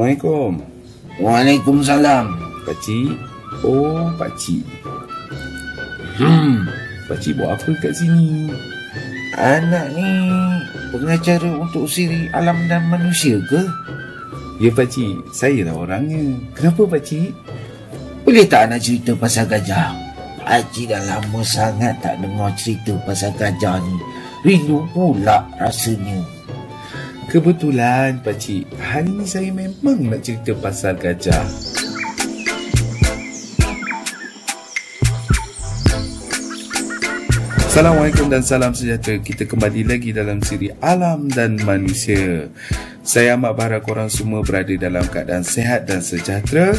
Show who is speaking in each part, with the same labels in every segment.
Speaker 1: Assalamualaikum.
Speaker 2: Waalaikumsalam.
Speaker 1: Pakcik. Oh, pakcik. Pakcik buat apa kat sini?
Speaker 2: Anak ni pengacara untuk siri alam dan manusia ke?
Speaker 1: Ya pakcik, saya lah orangnya. Kenapa pakcik?
Speaker 2: Boleh tak nak cerita pasal gajah? Pakcik dah lama sangat tak dengar cerita pasal gajah ni. Rindu pula rasanya.
Speaker 1: Kebetulan pakcik, hari ni saya memang nak cerita pasal gajah. Assalamualaikum dan salam sejahtera. Kita kembali lagi dalam siri Alam dan Manusia. Saya amat berharap korang semua berada dalam keadaan sihat dan sejahtera.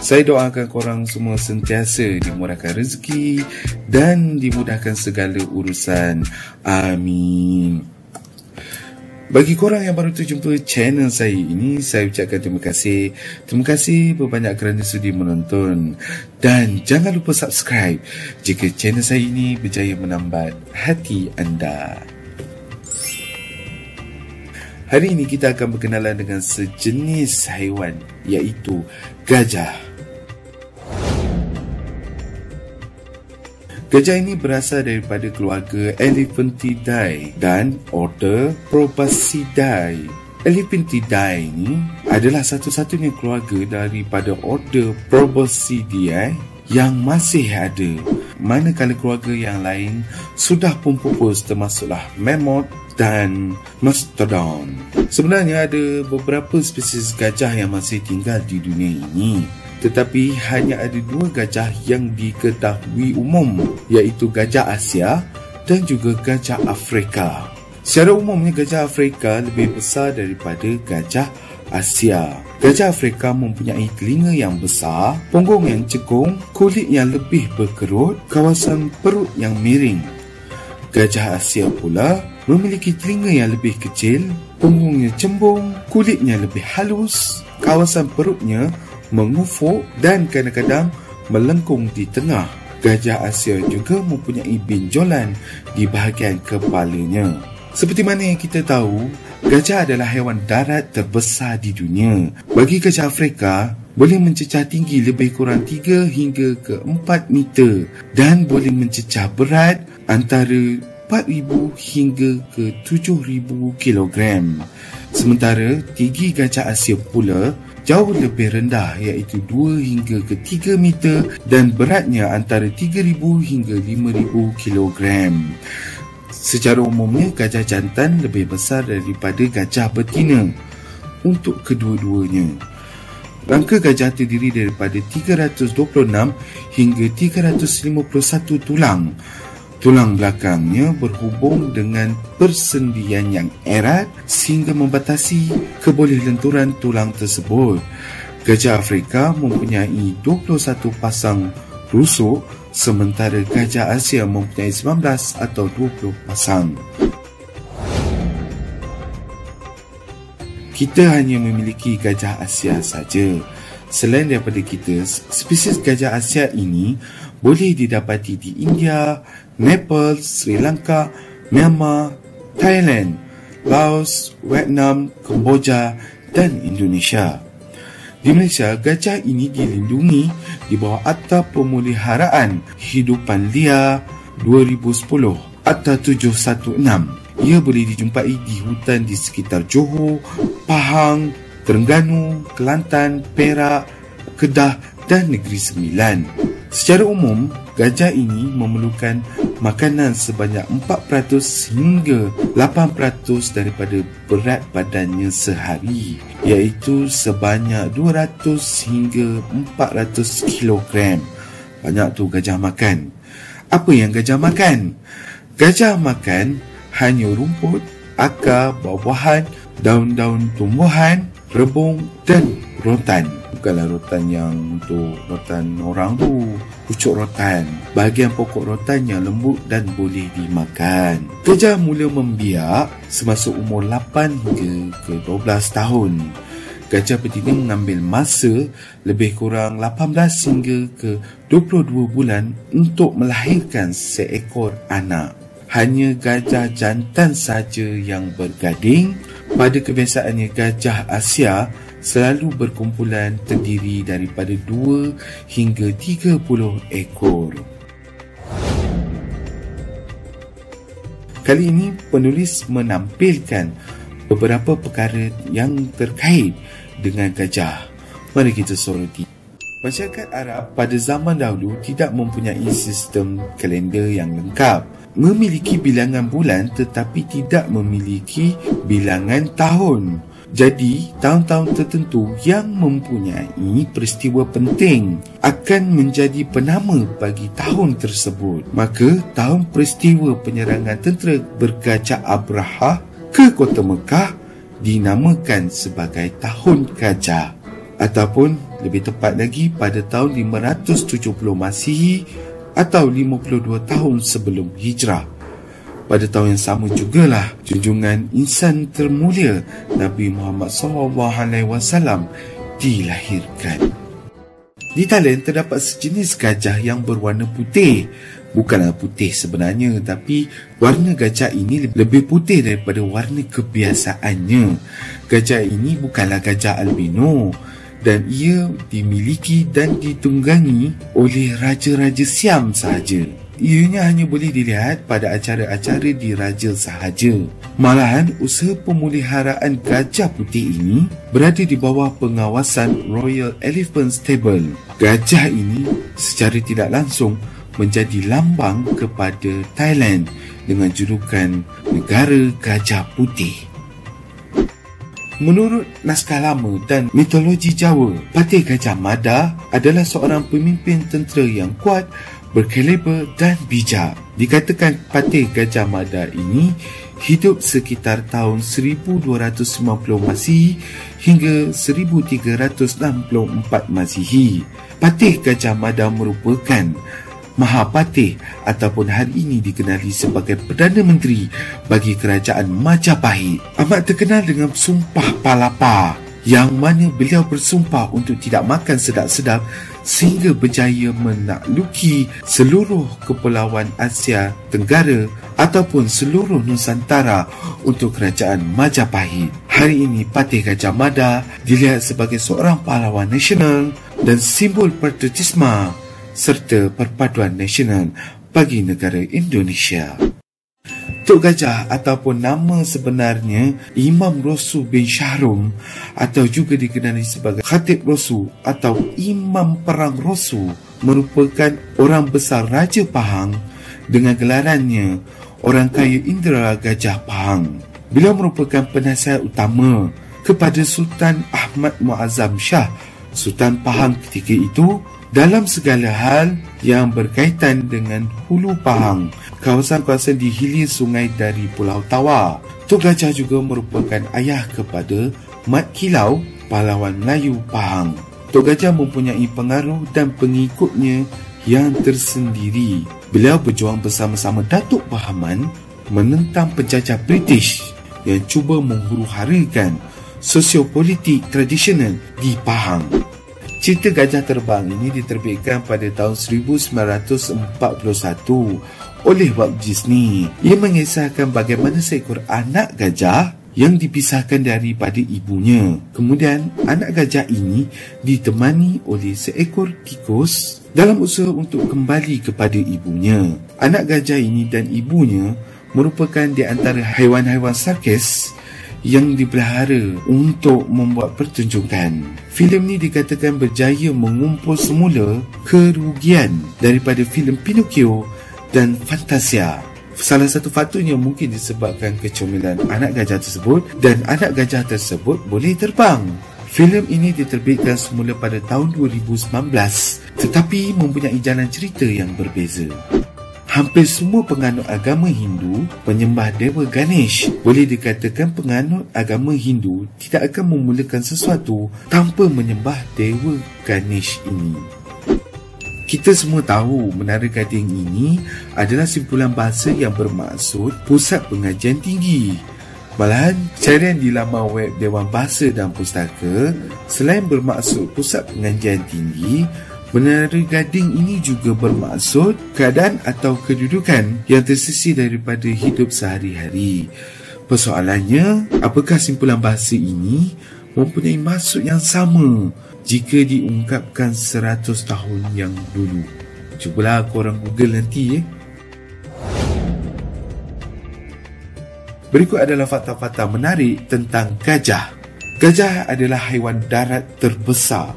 Speaker 1: Saya doakan korang semua sentiasa dimurahkan rezeki dan dimudahkan segala urusan. Amin. Bagi korang yang baru terjumpa channel saya ini, saya ucapkan terima kasih. Terima kasih berbanyak kerana sudi menonton. Dan jangan lupa subscribe jika channel saya ini berjaya menambat hati anda. Hari ini kita akan berkenalan dengan sejenis haiwan, iaitu gajah. Gajah ini berasal daripada keluarga Elephantidae dan order Proboscidae. Elephantidae ini adalah satu-satunya keluarga daripada order Proboscidae yang masih ada, manakala keluarga yang lain sudah pun pupus, termasuklah Mammoth dan Mastodon. Sebenarnya ada beberapa spesies gajah yang masih tinggal di dunia ini, tetapi hanya ada dua gajah yang diketahui umum, iaitu gajah Asia dan juga gajah Afrika. Secara umumnya gajah Afrika lebih besar daripada gajah Asia. Gajah Afrika mempunyai telinga yang besar, punggung yang cekung, kulit yang lebih berkerut, kawasan perut yang miring. Gajah Asia pula memiliki telinga yang lebih kecil, punggungnya cembung, kulitnya lebih halus, kawasan perutnya mengufuk dan kadang-kadang melengkung di tengah. Gajah Asia juga mempunyai benjolan di bahagian kepalanya. Seperti mana yang kita tahu, gajah adalah haiwan darat terbesar di dunia. Bagi gajah Afrika, boleh mencecah tinggi lebih kurang 3 hingga ke 4 meter dan boleh mencecah berat antara 4,000 hingga ke 7,000 kilogram. Sementara tinggi gajah Asia pula jauh lebih rendah, iaitu 2 hingga ke 3 meter dan beratnya antara 3,000 hingga 5,000 kilogram. Secara umumnya gajah jantan lebih besar daripada gajah betina untuk kedua-duanya. Rangka gajah terdiri daripada 326 hingga 351 tulang. Tulang belakangnya berhubung dengan persendian yang erat sehingga membatasi kebolehlenturan tulang tersebut. Gajah Afrika mempunyai 21 pasang rusuk, sementara gajah Asia mempunyai 19 atau 20 pasang. Kita hanya memiliki gajah Asia saja. Selain daripada kita, spesies gajah Asia ini boleh didapati di India, Nepal, Sri Lanka, Myanmar, Thailand, Laos, Vietnam, Kemboja dan Indonesia. Di Malaysia, gajah ini dilindungi di bawah Akta Pemeliharaan Hidupan Liar 2010 Akta 716. Ia boleh dijumpai di hutan di sekitar Johor, Pahang, Terengganu, Kelantan, Perak, Kedah dan Negeri Sembilan. Secara umum, gajah ini memerlukan makanan sebanyak 4% hingga 8% daripada berat badannya sehari, iaitu sebanyak 200 hingga 400 kilogram. Banyak tu gajah makan. Apa yang gajah makan? Gajah makan hanya rumput, akar, buah-buahan, daun-daun tumbuhan, rebung dan rotan. Bukanlah rotan yang untuk rotan orang tu, pucuk rotan. Bahagian pokok rotan yang lembut dan boleh dimakan. Gajah mula membiak semasa umur 8 hingga ke 12 tahun. Gajah betina mengambil masa lebih kurang 18 hingga ke 22 bulan untuk melahirkan seekor anak. Hanya gajah jantan saja yang bergading. Pada kebiasaannya, gajah Asia selalu berkumpulan terdiri daripada 2 hingga 30 ekor. Kali ini penulis menampilkan beberapa perkara yang terkait dengan gajah. Mari kita soroti. Masyarakat Arab pada zaman dahulu tidak mempunyai sistem kalender yang lengkap. Memiliki bilangan bulan tetapi tidak memiliki bilangan tahun. Jadi, tahun-tahun tertentu yang mempunyai peristiwa penting akan menjadi penama bagi tahun tersebut. Maka, tahun peristiwa penyerangan tentera bergajah Abrahah ke kota Mekah dinamakan sebagai Tahun Gajah. Ataupun lebih tepat lagi pada tahun 570 Masihi atau 52 tahun sebelum Hijrah. Pada tahun yang sama jugalah junjungan insan termulia Nabi Muhammad SAW dilahirkan. Di Thailand terdapat sejenis gajah yang berwarna putih. Bukanlah putih sebenarnya, tapi warna gajah ini lebih putih daripada warna kebiasaannya. Gajah ini bukanlah gajah albino dan ia dimiliki dan ditunggangi oleh Raja-Raja Siam sahaja. Ianya hanya boleh dilihat pada acara-acara diraja sahaja. Malahan, usaha pemeliharaan gajah putih ini berada di bawah pengawasan Royal Elephant Stable. Gajah ini secara tidak langsung menjadi lambang kepada Thailand dengan julukan Negara Gajah Putih. Menurut naskah lama dan mitologi Jawa, Patih Gajah Mada adalah seorang pemimpin tentera yang kuat, berkaliber dan bijak. Dikatakan Patih Gajah Mada ini hidup sekitar tahun 1250 Masihi hingga 1364 Masihi. Patih Gajah Mada merupakan Mahapatih ataupun hari ini dikenali sebagai Perdana Menteri bagi Kerajaan Majapahit. Amat terkenal dengan Sumpah Palapa, yang mana beliau bersumpah untuk tidak makan sedap-sedap sehingga berjaya menakluki seluruh kepulauan Asia Tenggara ataupun seluruh Nusantara untuk Kerajaan Majapahit. Hari ini Patih Gajah Mada dilihat sebagai seorang pahlawan nasional dan simbol patriotisme serta perpaduan nasional bagi negara Indonesia. Tok Gajah ataupun nama sebenarnya Imam Rosu bin Syahrum atau juga dikenali sebagai Khatib Rosu atau Imam Perang Rosu merupakan orang besar Raja Pahang dengan gelarannya Orang Kaya Indra Gajah Pahang. Beliau merupakan penasihat utama kepada Sultan Ahmad Muazzam Shah, Sultan Pahang ketika itu, dalam segala hal yang berkaitan dengan Hulu Pahang, kawasan-kawasan di hilir sungai dari Pulau Tawar. Tok Gajah juga merupakan ayah kepada Mat Kilau, pahlawan Melayu Pahang. Tok Gajah mempunyai pengaruh dan pengikutnya yang tersendiri. Beliau berjuang bersama-sama Datuk Pahaman menentang penjajah British yang cuba menghuru-harakan sosiopolitik tradisional di Pahang. Cerita Gajah Terbang ini diterbitkan pada tahun 1941 oleh Walt Disney. Ia mengisahkan bagaimana seekor anak gajah yang dipisahkan daripada ibunya. Kemudian, anak gajah ini ditemani oleh seekor tikus dalam usaha untuk kembali kepada ibunya. Anak gajah ini dan ibunya merupakan di antara haiwan-haiwan sirkus yang dipelihara untuk membuat pertunjukan. Filem ini dikatakan berjaya mengumpul semula kerugian daripada filem Pinocchio dan Fantasia. Salah satu faktornya mungkin disebabkan kecomelan anak gajah tersebut dan anak gajah tersebut boleh terbang. Filem ini diterbitkan semula pada tahun 2019 tetapi mempunyai jalan cerita yang berbeza. Hampir semua penganut agama Hindu menyembah Dewa Ganesh. Boleh dikatakan penganut agama Hindu tidak akan memulakan sesuatu tanpa menyembah Dewa Ganesh ini. Kita semua tahu Menara Gading ini adalah simpulan bahasa yang bermaksud Pusat Pengajian Tinggi. Malahan, carian di laman web Dewan Bahasa dan Pustaka, selain bermaksud Pusat Pengajian Tinggi, Menara Gading ini juga bermaksud keadaan atau kedudukan yang tersisih daripada hidup sehari-hari. Persoalannya, apakah simpulan bahasa ini mempunyai maksud yang sama jika diungkapkan 100 tahun yang dulu. Cubalah korang Google nanti Berikut adalah fakta-fakta menarik tentang gajah. Gajah adalah haiwan darat terbesar.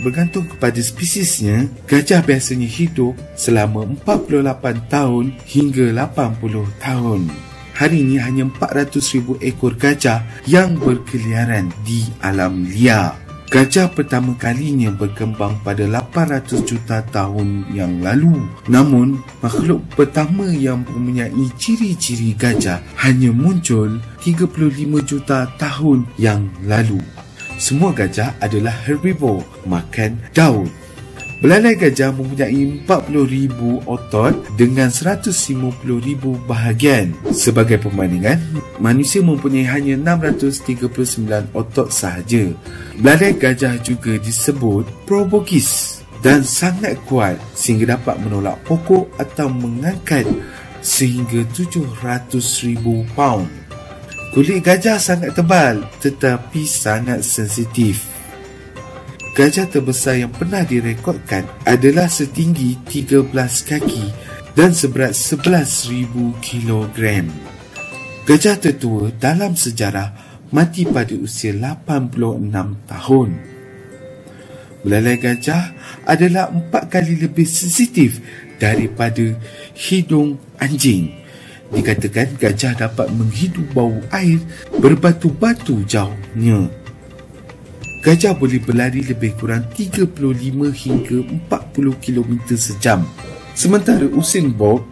Speaker 1: Bergantung kepada spesiesnya, gajah biasanya hidup selama 48 tahun hingga 80 tahun. Hari ini hanya 400,000 ekor gajah yang berkeliaran di alam liar. Gajah pertama kalinya berkembang pada 800 juta tahun yang lalu. Namun, makhluk pertama yang mempunyai ciri-ciri gajah hanya muncul 35 juta tahun yang lalu. Semua gajah adalah herbivore, makan daun. Belalai gajah mempunyai 40,000 otot dengan 150,000 bahagian. Sebagai perbandingan, manusia mempunyai hanya 639 otot sahaja. Belalai gajah juga disebut proboscis dan sangat kuat sehingga dapat menolak pokok atau mengangkat sehingga 700,000 paun. Kulit gajah sangat tebal tetapi sangat sensitif. Gajah terbesar yang pernah direkodkan adalah setinggi 13 kaki dan seberat 11,000 kilogram. Gajah tertua dalam sejarah mati pada usia 86 tahun. Belalai gajah adalah 4 kali lebih sensitif daripada hidung anjing. Dikatakan gajah dapat menghidu bau air berbatu-batu jauhnya. Gajah boleh berlari lebih kurang 35 hingga 40 km sejam. Sementara Usain Bolt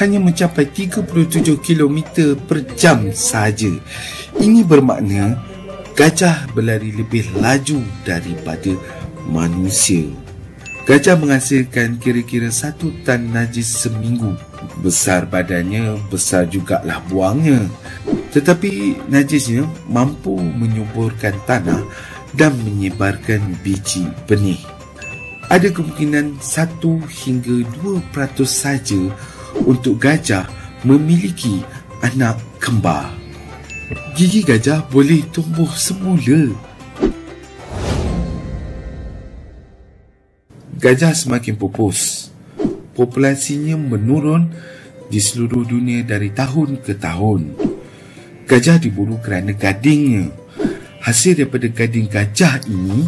Speaker 1: hanya mencapai 37 km per jam sahaja. Ini bermakna gajah berlari lebih laju daripada manusia. Gajah menghasilkan kira-kira 1 tan najis seminggu. Besar badannya, besar jugalah buangnya. Tetapi najisnya mampu menyuburkan tanah dan menyebarkan biji benih. Ada kemungkinan 1 hingga 2% saja untuk gajah memiliki anak kembar. Gigi gajah boleh tumbuh semula. Gajah semakin pupus. Populasinya menurun di seluruh dunia dari tahun ke tahun. Gajah diburu kerana gadingnya. Hasil daripada gading gajah ini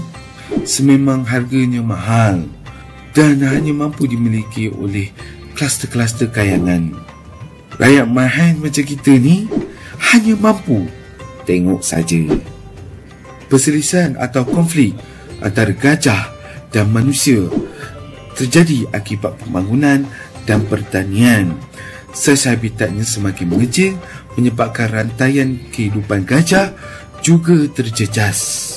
Speaker 1: sememang harganya mahal dan hanya mampu dimiliki oleh kluster-kluster kayangan. Rakyat mahan macam kita ni hanya mampu tengok saja. Perselisihan atau konflik antara gajah dan manusia terjadi akibat pembangunan dan pertanian. Saiz habitatnya semakin mengecil menyebabkan rantaian kehidupan gajah juga terjejas.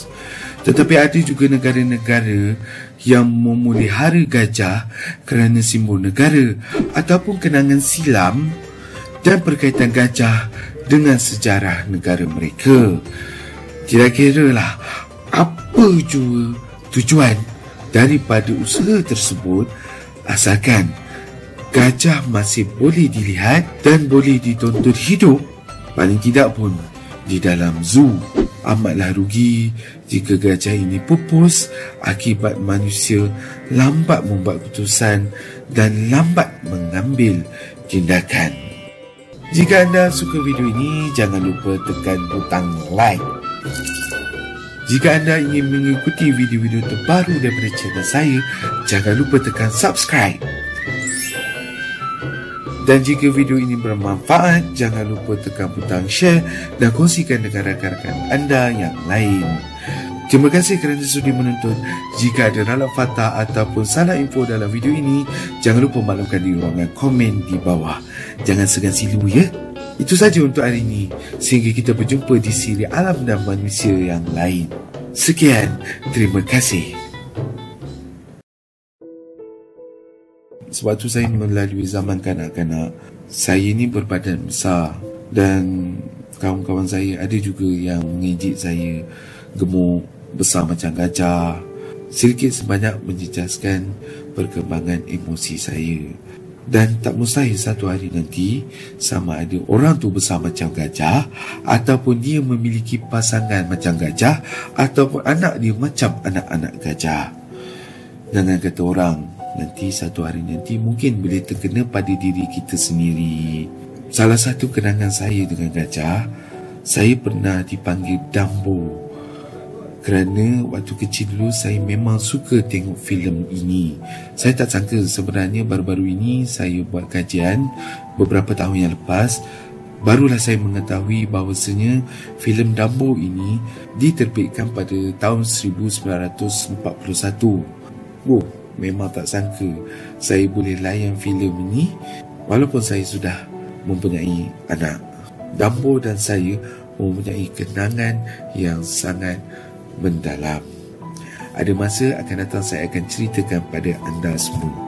Speaker 1: Tetapi ada juga negara-negara yang memelihara gajah kerana simbol negara ataupun kenangan silam dan berkaitan gajah dengan sejarah negara mereka. Tidak kiralah apa jua tujuan daripada usaha tersebut, asalkan gajah masih boleh dilihat dan boleh ditonton hidup, paling tidak pun di dalam zoo. Amatlah rugi jika gajah ini pupus akibat manusia lambat membuat keputusan dan lambat mengambil tindakan. Jika anda suka video ini, jangan lupa tekan butang like. Jika anda ingin mengikuti video-video terbaru daripada channel saya, jangan lupa tekan subscribe. Dan jika video ini bermanfaat, jangan lupa tekan butang share dan kongsikan dengan rakan-rakan anda yang lain. Terima kasih kerana sudi menonton. Jika ada ralat fakta ataupun salah info dalam video ini, jangan lupa maklumkan di ruangan komen di bawah. Jangan segan silu ya. Itu saja untuk hari ini. Sehingga kita berjumpa di siri alam dan manusia yang lain. Sekian, terima kasih. Sebab tu saya melalui zaman kanak-kanak, saya ni berbadan besar dan kawan-kawan saya ada juga yang mengejek saya gemuk, besar macam gajah. Sedikit sebanyak menjejaskan perkembangan emosi saya. Dan tak mustahil satu hari nanti sama ada orang tu besar macam gajah, ataupun dia memiliki pasangan macam gajah, ataupun anak dia macam anak-anak gajah. Jangan kata orang, nanti satu hari nanti mungkin boleh terkena pada diri kita sendiri. Salah satu kenangan saya dengan gajah, saya pernah dipanggil Dumbo. Kerana waktu kecil dulu saya memang suka tengok filem ini. Saya tak sangka sebenarnya baru-baru ini saya buat kajian beberapa tahun yang lepas, barulah saya mengetahui bahawasanya filem Dumbo ini diterbitkan pada tahun 1941. Memang tak sangka saya boleh layan filem ini walaupun saya sudah mempunyai anak. Dumbo dan saya mempunyai kenangan yang sangat mendalam. Ada masa akan datang saya akan ceritakan pada anda semua.